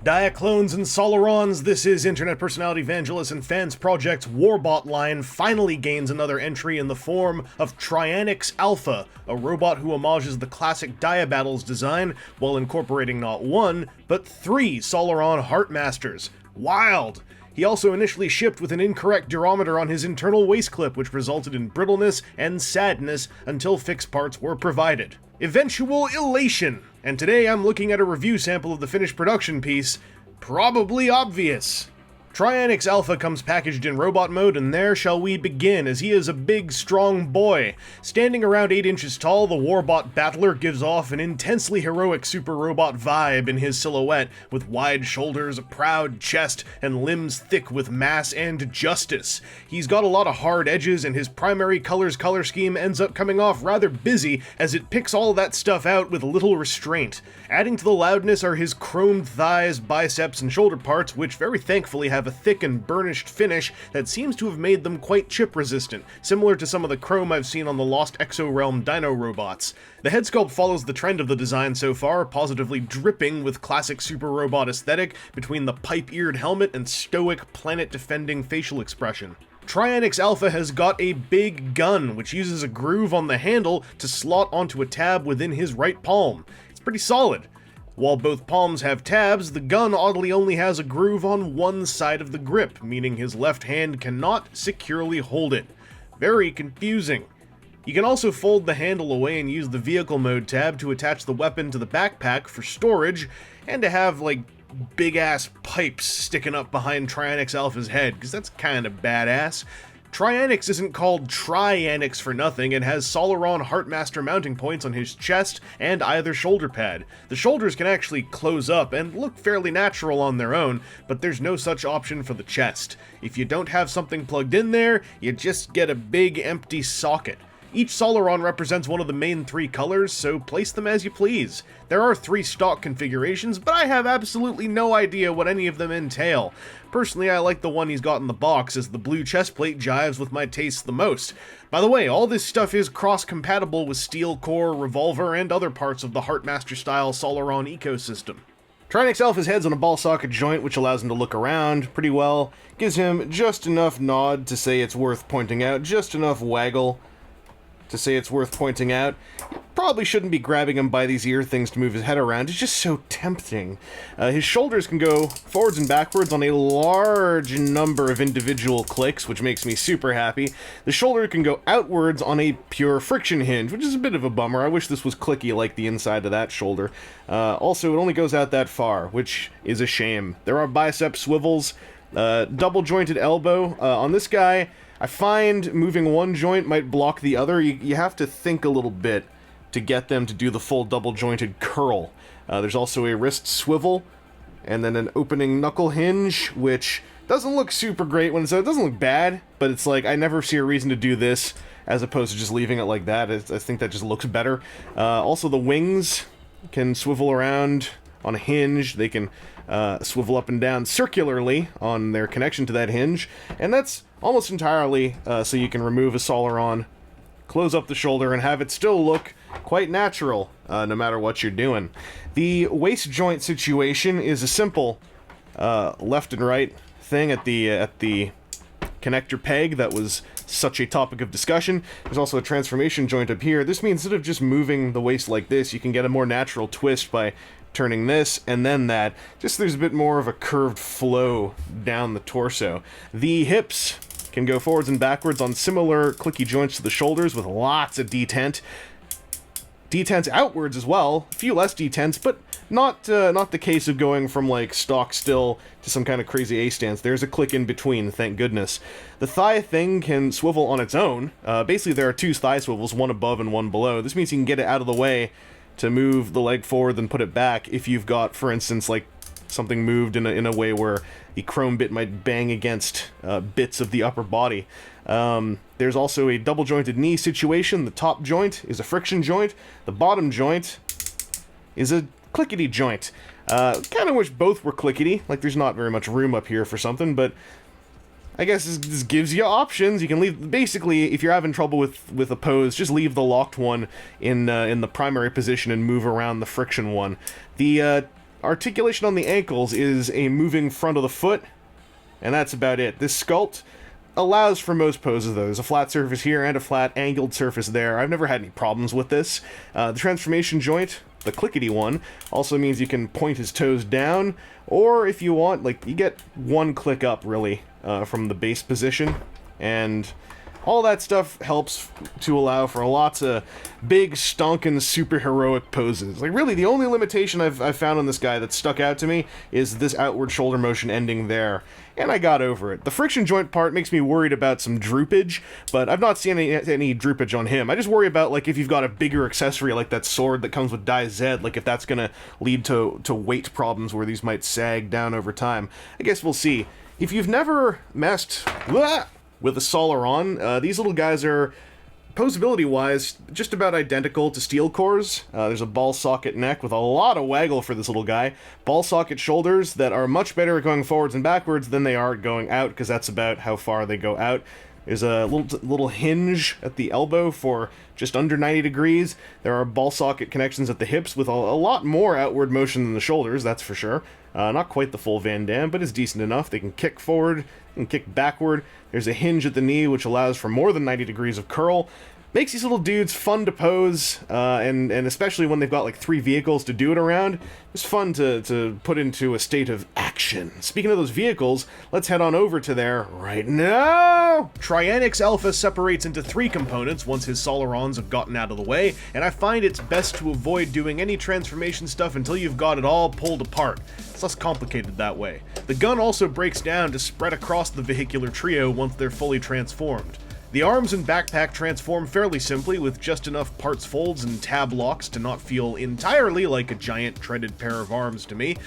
Diaclones and Solarons, this is internet personality Vangelus, and Fansproject Warbot line finally gains another entry in the form of Trianix Alpha, a robot who homages the classic Diabattles design while incorporating not one, but 3 Solaron Heartmasters. Wild! He also initially shipped with an incorrect durometer on his internal waist clip, which resulted in brittleness and sadness until fixed parts were provided. Eventual elation! And today I'm looking at a review sample of the finished production piece. Probably obvious. Trianix Alpha comes packaged in robot mode, and there shall we begin, as he is a big, strong boy. Standing around 8 inches tall, the Warbot Battler gives off an intensely heroic super robot vibe in his silhouette, with wide shoulders, a proud chest, and limbs thick with mass and justice. He's got a lot of hard edges, and his primary color scheme ends up coming off rather busy, as it picks all that stuff out with little restraint. Adding to the loudness are his chromed thighs, biceps, and shoulder parts, which very thankfully have a thick and burnished finish that seems to have made them quite chip resistant, similar to some of the chrome I've seen on the Lost Exorealm dino robots. The head sculpt follows the trend of the design so far, positively dripping with classic super robot aesthetic between the pipe-eared helmet and stoic, planet-defending facial expression. Trianix Alpha has got a big gun, which uses a groove on the handle to slot onto a tab within his right palm. It's pretty solid. While both palms have tabs, the gun oddly only has a groove on one side of the grip, meaning his left hand cannot securely hold it. Very confusing. You can also fold the handle away and use the vehicle mode tab to attach the weapon to the backpack for storage, and to have, like, big-ass pipes sticking up behind Trianix Alpha's head, because that's kind of badass. Trianix isn't called Trianix for nothing, and has Solaron Heartmaster mounting points on his chest and either shoulder pad. The shoulders can actually close up and look fairly natural on their own, but there's no such option for the chest. If you don't have something plugged in there, you just get a big empty socket. Each Solaron represents one of the main 3 colors, so place them as you please. There are 3 stock configurations, but I have absolutely no idea what any of them entail. Personally, I like the one he's got in the box, as the blue chestplate jives with my tastes the most. By the way, all this stuff is cross-compatible with Steel Core, Revolver, and other parts of the Heartmaster-style Solaron ecosystem. Trianix Alpha's head's on a ball socket joint, which allows him to look around pretty well. Gives him just enough nod to say it's worth pointing out, just enough waggle to say it's worth pointing out. Probably shouldn't be grabbing him by these ear things to move his head around. It's just so tempting. His shoulders can go forwards and backwards on a large number of individual clicks, which makes me super happy. The shoulder can go outwards on a pure friction hinge, which is a bit of a bummer. I wish this was clicky like the inside of that shoulder. Also, it only goes out that far, which is a shame. There are bicep swivels, double-jointed elbow. On this guy, I find moving one joint might block the other. You have to think a little bit to get them to do the full double-jointed curl. There's also a wrist swivel, and then an opening knuckle hinge, which doesn't look super great when it doesn't look bad, but it's like, I never see a reason to do this, as opposed to just leaving it like that. I think that just looks better. Also, the wings can swivel around on a hinge. They can swivel up and down circularly on their connection to that hinge, and that's almost entirely so you can remove a Solaron, close up the shoulder, and have it still look quite natural, no matter what you're doing. The waist joint situation is a simple left and right thing at the connector peg that was such a topic of discussion. There's also a transformation joint up here. This means instead of just moving the waist like this, you can get a more natural twist by turning this and then that. Just there's a bit more of a curved flow down the torso. The hips can go forwards and backwards on similar clicky joints to the shoulders with lots of detent. Detents outwards as well, a few less detents, but not the case of going from like stock still to some kind of crazy A stance. There's a click in between, thank goodness. The thigh thing can swivel on its own. Basically there are 2 thigh swivels, one above and one below. This means you can get it out of the way to move the leg forward and put it back if you've got, for instance, like something moved in a way where the chrome bit might bang against bits of the upper body. There's also a double-jointed knee situation. The top joint is a friction joint. The bottom joint is a clickety joint. Kind of wish both were clickety. Like, there's not very much room up here for something, but I guess this gives you options. You can leave, basically, if you're having trouble with a pose, just leave the locked one in the primary position and move around the friction one. The Articulation on the ankles is a moving front of the foot, and that's about it. This sculpt allows for most poses, though. There's a flat surface here and a flat angled surface there. I've never had any problems with this. The transformation joint, the clickety one, also means you can point his toes down, or if you want, like, you get one click up, really, from the base position, and all that stuff helps to allow for lots of big, stonkin' superheroic poses. Like, really, the only limitation I've found on this guy that stuck out to me is this outward shoulder motion ending there, and I got over it. The friction joint part makes me worried about some droopage, but I've not seen any droopage on him. I just worry about, like, if you've got a bigger accessory like that sword that comes with Die Z, like, if that's gonna lead to weight problems where these might sag down over time. I guess we'll see. If you've never messed with a Solaron, these little guys are, posability-wise, just about identical to steel cores. There's a ball socket neck with a lot of waggle for this little guy. Ball socket shoulders that are much better at going forwards and backwards than they are going out, because that's about how far they go out. There's a little hinge at the elbow for just under 90 degrees. There are ball socket connections at the hips with a lot more outward motion than the shoulders, that's for sure. Not quite the full Van Damme, but it's decent enough. They can kick forward and kick backward. There's a hinge at the knee which allows for more than 90 degrees of curl. Makes these little dudes fun to pose, and especially when they've got like 3 vehicles to do it around, it's fun to put into a state of action. Speaking of those vehicles, let's head on over to there right now! Trianix Alpha separates into 3 components once his Solarons have gotten out of the way, and I find it's best to avoid doing any transformation stuff until you've got it all pulled apart. It's less complicated that way. The gun also breaks down to spread across the vehicular trio once they're fully transformed. The arms and backpack transform fairly simply with just enough parts folds and tab locks to not feel entirely like a giant treaded pair of arms to me,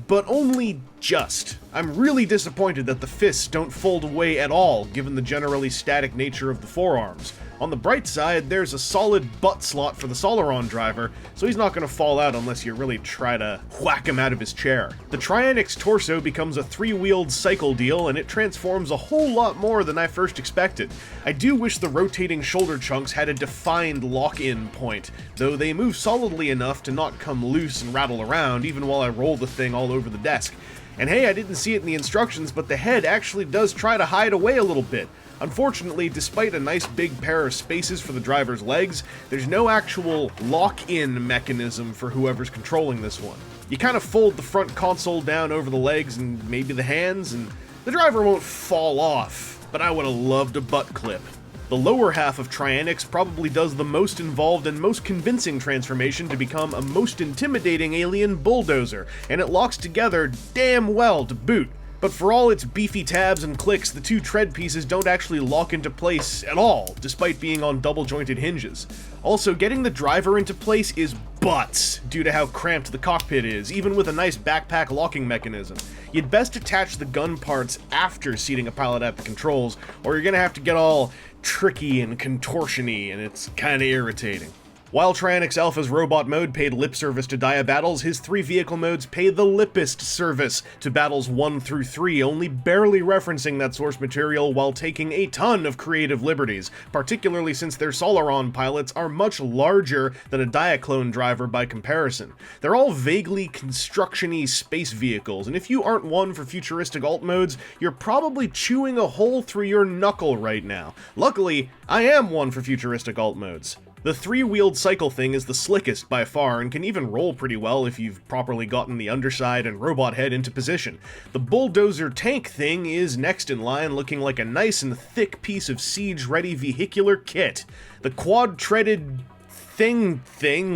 but only just. I'm really disappointed that the fists don't fold away at all given the generally static nature of the forearms. On the bright side, there's a solid butt slot for the Solaron driver, so he's not going to fall out unless you really try to whack him out of his chair. The Trianix torso becomes a 3-wheeled cycle deal, and it transforms a whole lot more than I first expected. I do wish the rotating shoulder chunks had a defined lock-in point, though they move solidly enough to not come loose and rattle around even while I roll the thing all over the desk. And hey, I didn't see it in the instructions, but the head actually does try to hide away a little bit. Unfortunately, despite a nice big pair of spaces for the driver's legs, there's no actual lock-in mechanism for whoever's controlling this one. You kind of fold the front console down over the legs and maybe the hands, and the driver won't fall off, but I would have loved a butt clip. The lower half of Trianix probably does the most involved and most convincing transformation to become a most intimidating alien bulldozer, and it locks together damn well to boot. But for all its beefy tabs and clicks, the 2 tread pieces don't actually lock into place at all, despite being on double-jointed hinges. Also, getting the driver into place is butts, due to how cramped the cockpit is, even with a nice backpack locking mechanism. You'd best attach the gun parts after seating a pilot at the controls, or you're gonna have to get all tricky and contortion-y, and it's kinda irritating. While Trianix Alpha's robot mode paid lip service to Dia battles, his 3 vehicle modes pay the lippest service to battles 1 through 3, only barely referencing that source material while taking a ton of creative liberties, particularly since their Solaron pilots are much larger than a Diaclone driver by comparison. They're all vaguely construction-y space vehicles, and if you aren't one for futuristic alt modes, you're probably chewing a hole through your knuckle right now. Luckily, I am one for futuristic alt modes. The 3-wheeled cycle thing is the slickest by far and can even roll pretty well if you've properly gotten the underside and robot head into position. The bulldozer tank thing is next in line, looking like a nice and thick piece of siege-ready vehicular kit. The quad-treaded thing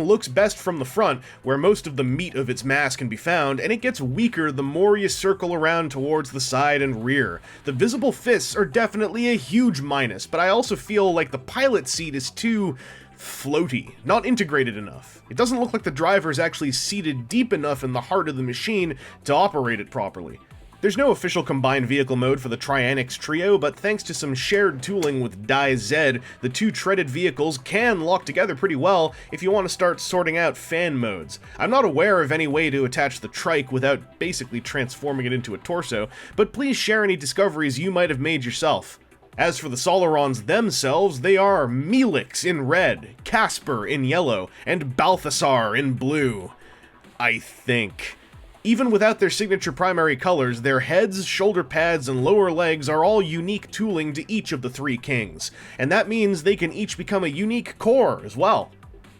looks best from the front, where most of the meat of its mass can be found, and it gets weaker the more you circle around towards the side and rear. The visible fists are definitely a huge minus, but I also feel like the pilot seat is too floaty, not integrated enough. It doesn't look like the driver is actually seated deep enough in the heart of the machine to operate it properly. There's no official combined vehicle mode for the Trianix trio, but thanks to some shared tooling with Die Z, the 2 treaded vehicles can lock together pretty well if you want to start sorting out fan modes. I'm not aware of any way to attach the trike without basically transforming it into a torso, but please share any discoveries you might have made yourself. As for the Solarons themselves, they are Melix in red, Casper in yellow, and Balthasar in blue. I think. Even without their signature primary colors, their heads, shoulder pads, and lower legs are all unique tooling to each of the three kings, and that means they can each become a unique core as well.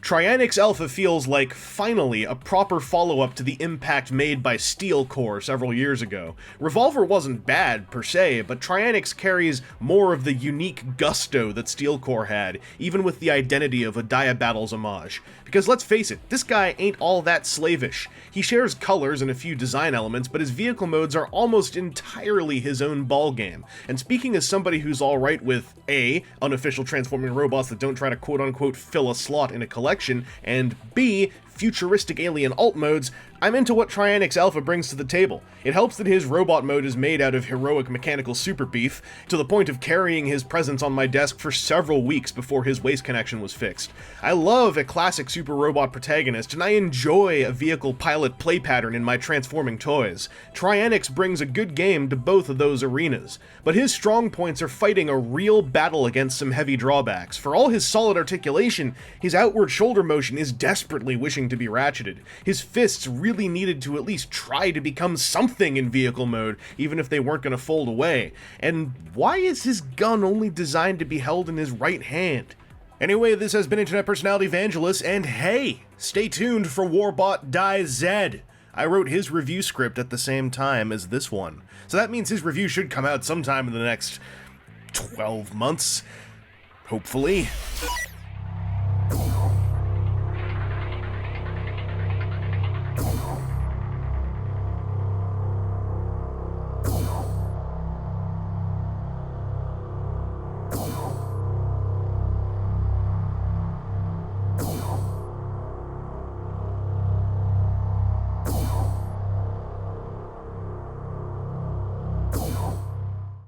Trianix Alpha feels like, finally, a proper follow-up to the impact made by Steel Core several years ago. Revolver wasn't bad, per se, but Trianix carries more of the unique gusto that Steel Core had, even with the identity of a Diabattles homage. Because let's face it, this guy ain't all that slavish. He shares colors and a few design elements, but his vehicle modes are almost entirely his own ballgame. And speaking as somebody who's alright with A, unofficial transforming robots that don't try to quote-unquote fill a slot in a collection, and B, futuristic alien alt modes, I'm into what Trianix Alpha brings to the table. It helps that his robot mode is made out of heroic mechanical super beef, to the point of carrying his presence on my desk for several weeks before his waist connection was fixed. I love a classic super robot protagonist, and I enjoy a vehicle pilot play pattern in my transforming toys. Trianix brings a good game to both of those arenas, but his strong points are fighting a real battle against some heavy drawbacks. For all his solid articulation, his outward shoulder motion is desperately wishing to be ratcheted. His fists really needed to at least try to become something in vehicle mode, even if they weren't going to fold away. And why is his gun only designed to be held in his right hand? Anyway, this has been Internet Personality Vangelus, and hey, stay tuned for Warbot Die Z. I wrote his review script at the same time as this one, so that means his review should come out sometime in the next 12 months, hopefully.